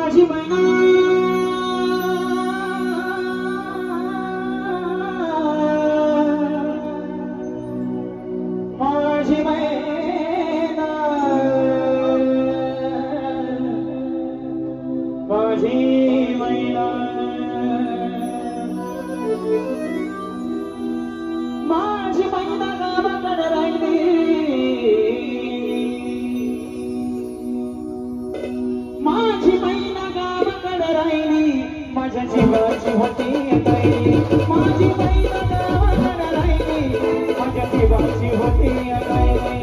माझी मैना माझी मैना माझी मैना माझी मैना गावाकडे राहिली माझी मैना गावाकडे राहिली माझ्या जीवाची होती गायली माझी मैना गावाकडे राहिली माझ्या जीवाची होती गायली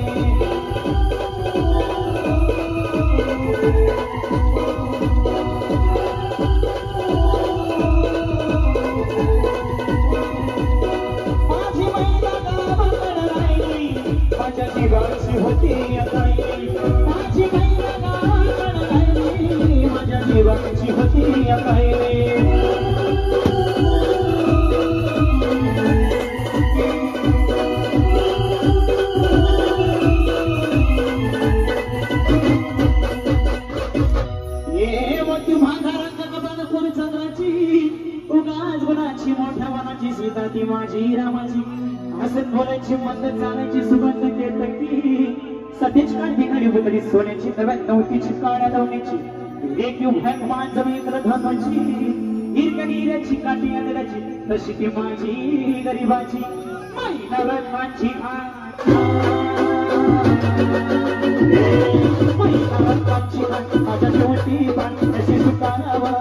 जीवाची होती गायली माझी मैना गावाकडे राहिली माझ्या जीवाची होती गायली ये मोठी म्हाताराच्या कपाळात कोणी चंद्राची उगाच गुणाची मोठ्या वनाची सीता ती माझी रामाची हसत बोलायची मंद चालायची सुगंध केतकी सतीच काढी खरी बुतरी सोन्याची नव्यात नव्हतीची काळ्या नवनीची एक भगवान जमीन धर्माची हिरकणीची काठी अंधराची तशी ती माझी गरीबाची मैना रत्नाची मैना रत्नाची माझ्या शेवटी बाणी तशी सुकारावा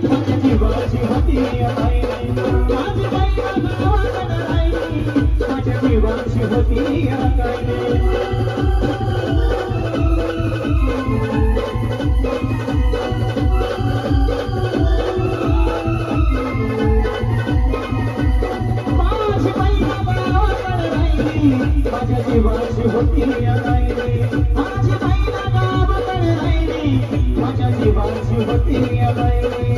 माझ्या जीवाची होती माझी मैना गावाकडे राहिली माझ्या जीवाची होती माझी मैना गावाकडे राहिली माझ्या जीवाची होती माझी मैना गावाकडे राहिली माझ्या जीवाची होती